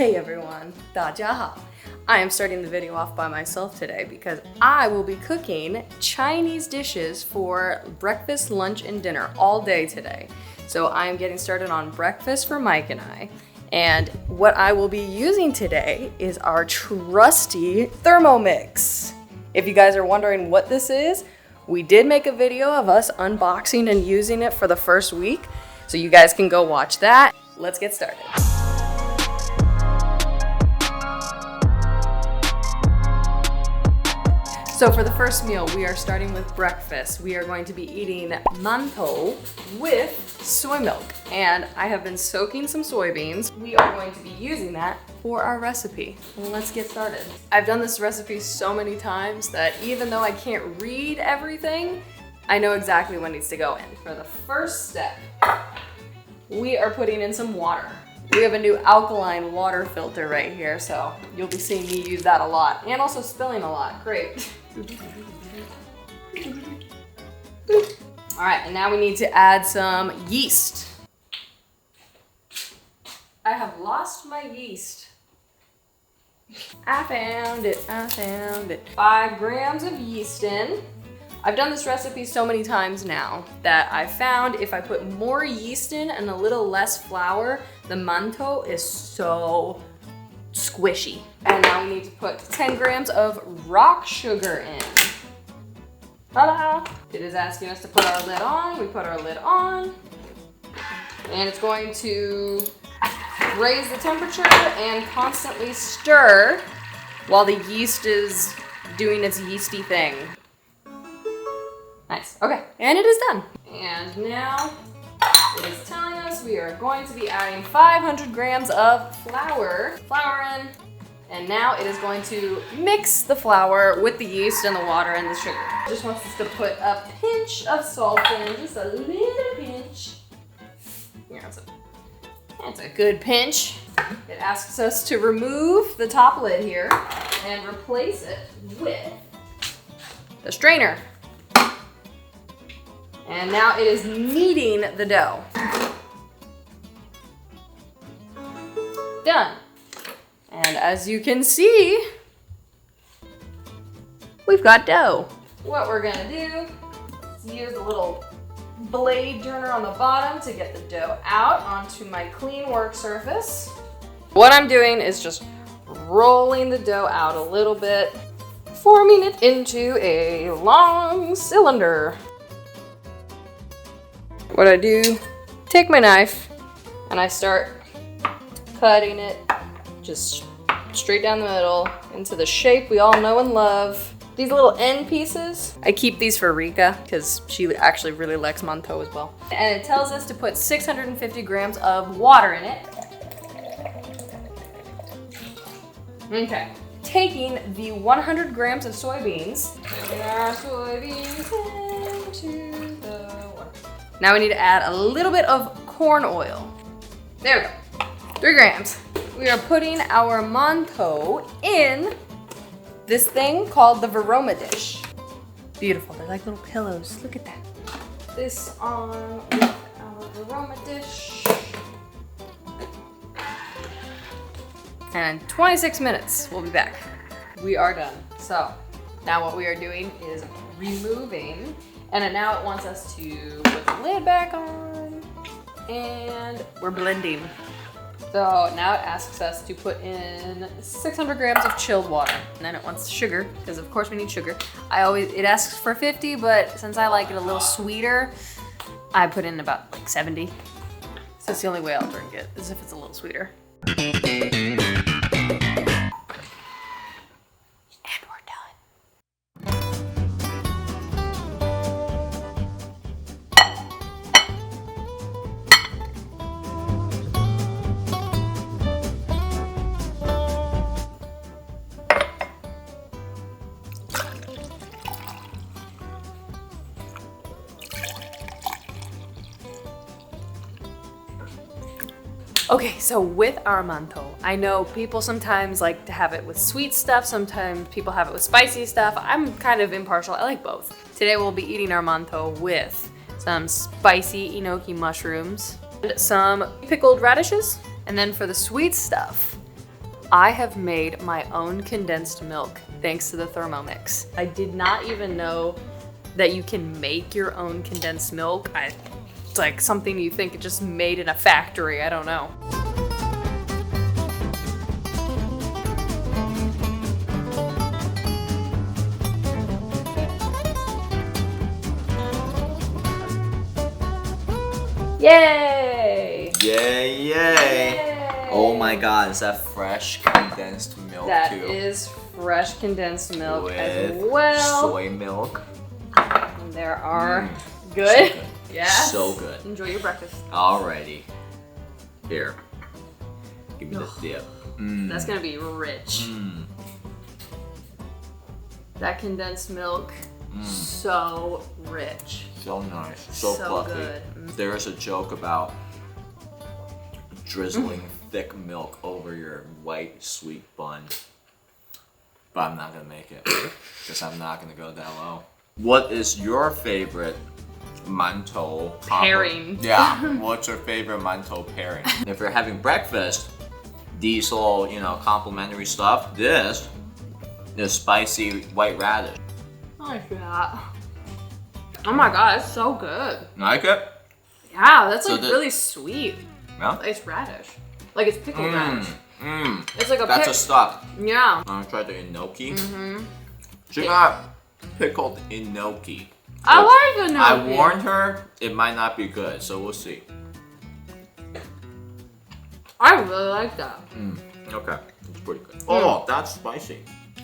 Hey everyone, 大家好. I am starting the video off by myself today because I will be cooking Chinese dishes for breakfast, lunch, and dinner all day today. So I am getting started on breakfast for Mike and I. And what I will be using today is our trusty Thermomix. If you guys are wondering what this is, we did make a video of us unboxing and using it for the first week. So you guys can go watch that. Let's get started. So for the first meal, we are starting with breakfast. We are going to be eating mantou with soy milk. And I have been soaking some soybeans. We are going to be using that for our recipe. Well, let's get started. I've done this recipe so many times that even though I can't read everything, I know exactly what needs to go in. For the first step, we are putting in some water. We have a new alkaline water filter right here, so you'll be seeing me use that a lot and also spilling a lot. Great. All right, and now we need to add some yeast. I have lost my yeast. I found it. 5 grams of yeast in. I've done this recipe so many times now that I found if I put more yeast in and a little less flour, the mantou is so squishy. And now we need to put 10 grams of rock sugar in. Ta-da! It is asking us to put our lid on. We put our lid on. And it's going to raise the temperature and constantly stir while the yeast is doing its yeasty thing. Nice, okay, and it is done. And now it is telling us we are going to be adding 500 grams of flour in. And now it is going to mix the flour with the yeast and the water and the sugar. It just wants us to put a pinch of salt in, just a little pinch. Yeah, that's a good pinch. It asks us to remove the top lid here and replace it with the strainer. And now it is kneading the dough. Done. And as you can see, we've got dough. What we're gonna do is use a little blade turner on the bottom to get the dough out onto my clean work surface. What I'm doing is just rolling the dough out a little bit, forming it into a long cylinder. What I do, take my knife and I start cutting it just straight down the middle into the shape we all know and love. These little end pieces, I keep these for Rika because she actually really likes mantou as well. And it tells us to put 650 grams of water in it. Okay, taking the 100 grams of soybeans, putting our soybeans into the water. Now we need to add a little bit of corn oil. There we go, 3 grams. We are putting our mantou in this thing called the Varoma dish. Beautiful, they're like little pillows, look at that. This on with our Varoma dish. And in 26 minutes, we'll be back. We are done. So now what we are doing is removing, and now it wants us to put the lid back on, and we're blending. So now it asks us to put in 600 grams of chilled water. And then it wants sugar, because of course we need sugar. It asks for 50, but since I like it a little sweeter, I put in about like 70. So that's the only way I'll drink it, is if it's a little sweeter. Okay, so with our mantou, I know people sometimes like to have it with sweet stuff, sometimes people have it with spicy stuff. I'm kind of impartial, I like both. Today we'll be eating our mantou with some spicy enoki mushrooms, and some pickled radishes. And then for the sweet stuff, I have made my own condensed milk thanks to the Thermomix. I did not even know that you can make your own condensed milk. It's like something you think it just made in a factory. I don't know. Yay! Yay, yay! Oh my god, is that fresh condensed milk That too? is fresh condensed milk With as well. soy milk. And there are good. So good. Yes. So good. Enjoy your breakfast. Alrighty. Here. Give me the dip. That's gonna be rich. That condensed milk, so rich. So nice. So fluffy. good. There's a joke about drizzling thick milk over your white sweet bun. But I'm not gonna make it because I'm not gonna go that low. What is your favorite mantou Pairing. Yeah, what's your favorite mantou pairing? If you're having breakfast, these little, complimentary stuff, this is spicy white radish. Like that. Oh my god, it's so good. Like it? Yeah, that's So like the- really sweet. Yeah? It's radish. Like it's pickled radish. It's like a That's a stuff. Yeah. I'm gonna try the enoki. She got pickled enoki. I like the I gnocchi. warned her it might not be good, so we'll see. I really like that. Okay, it's pretty good. Oh, that's spicy.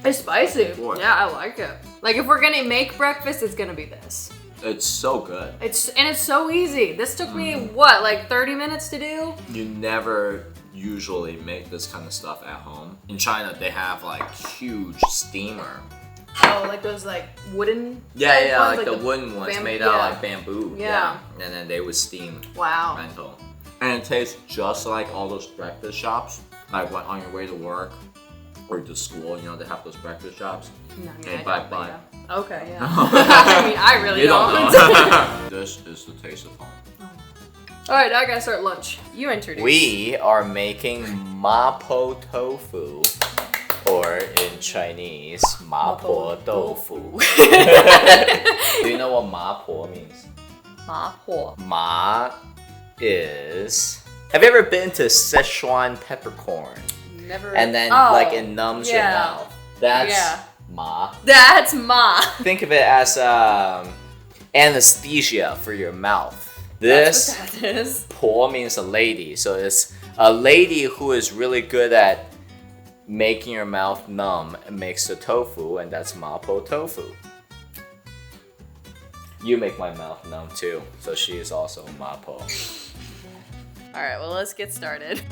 It's spicy. Boy. Yeah, I like it. Like if we're gonna make breakfast, it's gonna be this. It's so good. It's so easy. This took me what, like 30 minutes to do? You never usually make this kind of stuff at home. In China, they have like huge steamer. Oh, like those like wooden. Yeah, type yeah, ones, like the wooden ones bam- made out yeah. of like bamboo. Yeah. And then they would steam Wow. mantou. And it tastes just like all those breakfast shops. Like when on your way to work or to school, they have those breakfast shops. No, I mean, Hey, I bye, don't, bye. yeah. Okay, yeah. I mean, I really You don't. don't know. This is the taste of home. All right, now I gotta start lunch. You introduce. We are making mapo tofu, or in Chinese, mapo tofu. Do you know what mapo means? Ma po. Ma is. Have you ever been to Szechuan peppercorn? Never. And then Oh, like it numbs your yeah. mouth. That's Yeah. ma. That's ma. Think of it as anesthesia for your mouth. This That's what that is. po means a lady, so it's a lady who is really good at making your mouth numb and makes the tofu, and that's mapo tofu. You make my mouth numb too, so she is also mapo. All right, well, let's get started.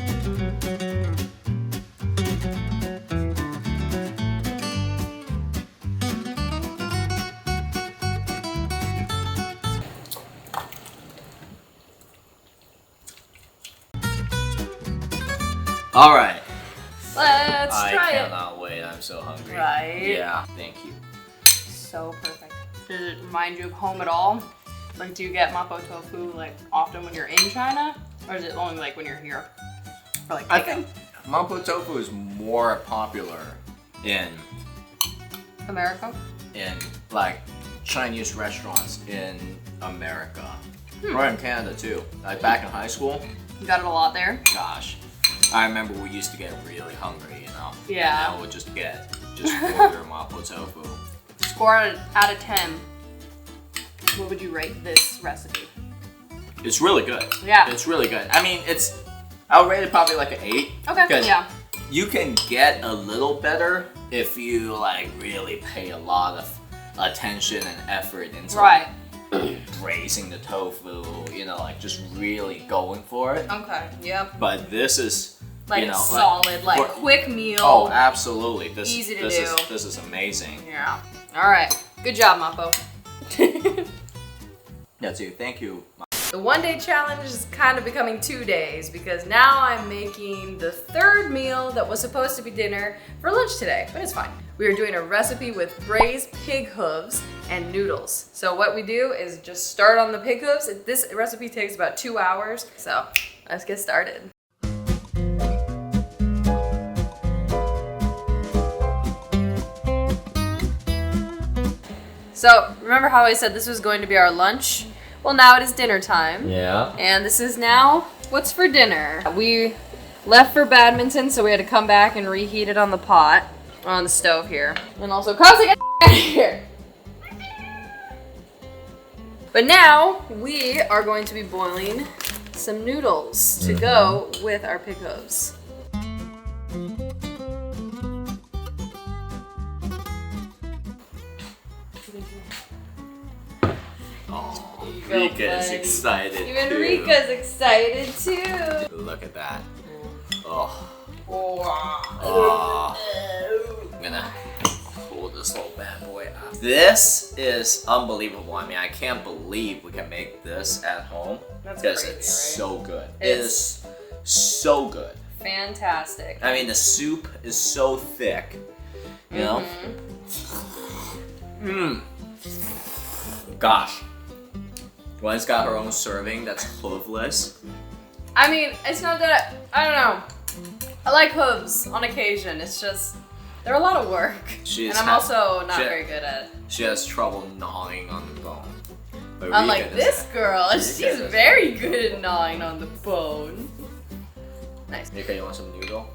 All right. Let's I try it. cannot wait. I'm so hungry. Right? Yeah. Thank you. So perfect. Does it remind you of home at all? Like, do you get mapo tofu like often when you're in China, or is it only like when you're here? Or like I pickup? think mapo tofu is more popular in America. like Chinese restaurants in America, or in Canada too. Like back in high school, You got it a lot there. gosh, I remember we used to get really hungry, Yeah. And I would just order mapo tofu. Score out of 10. What would you rate this recipe? It's really good. Yeah. It's really good. I mean, I'll rate it probably like an 8. Okay. 'Cause Yeah. You can get a little better if you like really pay a lot of attention and effort into Right. braising the tofu, like just really going for it. Okay. Yep. But this is Like solid, like for- quick meal. Oh, absolutely. Easy to this do. This is amazing. Yeah. All right. Good job, Mapo. Yeah, dude. Thank you. The 1-day challenge is kind of becoming 2 days because now I'm making the third meal that was supposed to be dinner for lunch today, but it's fine. We are doing a recipe with braised pig hooves and noodles. So what we do is just start on the pig hooves. This recipe takes about 2 hours, so let's get started. So, remember how I said this was going to be our lunch? Well, now it is dinner time. Yeah. And this is now what's for dinner. We left for badminton, so we had to come back and reheat it on the pot, on the stove here. And also, Kosei, get out of here! But now, we are going to be boiling some noodles to go with our pig hooves. Oh, Go, Rika is buddy. excited Even too. Rika's excited too. Look at that. Oh, Wow. I'm gonna pull this little bad boy out. This is unbelievable. I mean, I can't believe we can make this at home. That's because crazy, it's right? so good. It It's- is so good. Fantastic. I mean, the soup is so thick. You know? Mmm. Gosh. Gwen's got her own serving that's hooveless. I mean, it's not that I don't know. I like hooves on occasion. It's just they're a lot of work, She's and I'm ha- also not she- very good at it. She has trouble gnawing on the bone. But Unlike Rika this doesn't. girl, Rika she's doesn't. very good at gnawing on the bone. Nice. Rika, you want some noodle?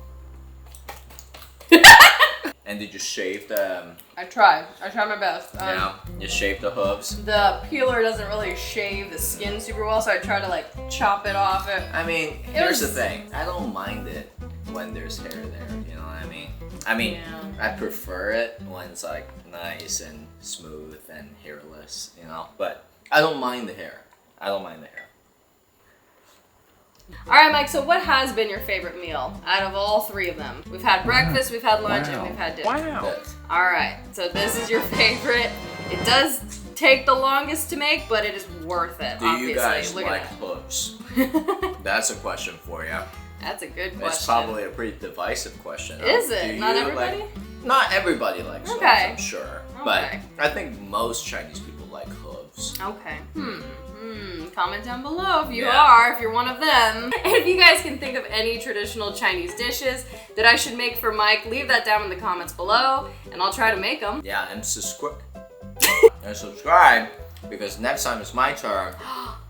And did you shave the? I try my best. Yeah, you shave the hooves. The peeler doesn't really shave the skin super well, so I try to like chop it off. I mean, here's was- the thing. I don't mind it when there's hair there. You know what I mean? I mean, Yeah. I prefer it when it's like nice and smooth and hairless. You know, but I don't mind the hair. I don't mind the hair. All right, Mike. So, what has been your favorite meal out of all three of them? We've had breakfast, we've had lunch, and we've had dinner. This. All right. So this is your favorite. It does take the longest to make, but it is worth it. Do obviously. you guys Look like at hooves? that. That's a question for you. That's a good question. It's probably a pretty divisive question. Is Do it? Not you everybody? like- not everybody likes hooves, Okay. I'm sure. Okay. But I think most Chinese people like hooves. Okay. Comment down below if you Yeah. are, if you're one of them. And if you guys can think of any traditional Chinese dishes that I should make for Mike, leave that down in the comments below, and I'll try to make them. Yeah, and subscribe. And subscribe because next time it's my turn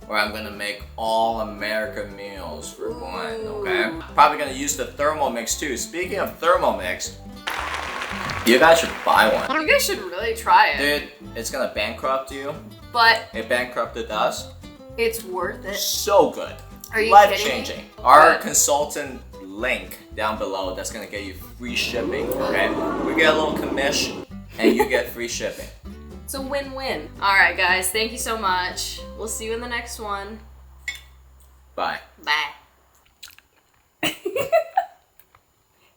where I'm gonna make all American meals for Gwen, okay? Probably gonna use the Thermomix too. Speaking of Thermomix, you guys should buy one. You guys should really try it. Dude, it's gonna bankrupt you. But It bankrupted us. it's worth it. So good. Are you Life kidding me? changing. Our Good. consultant link down below that's gonna get you free shipping, okay? We get a little commission and you get free shipping. It's a win-win. All right, guys. Thank you so much. We'll see you in the next one. Bye. Bye.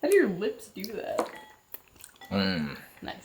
How do your lips do that? Mmm.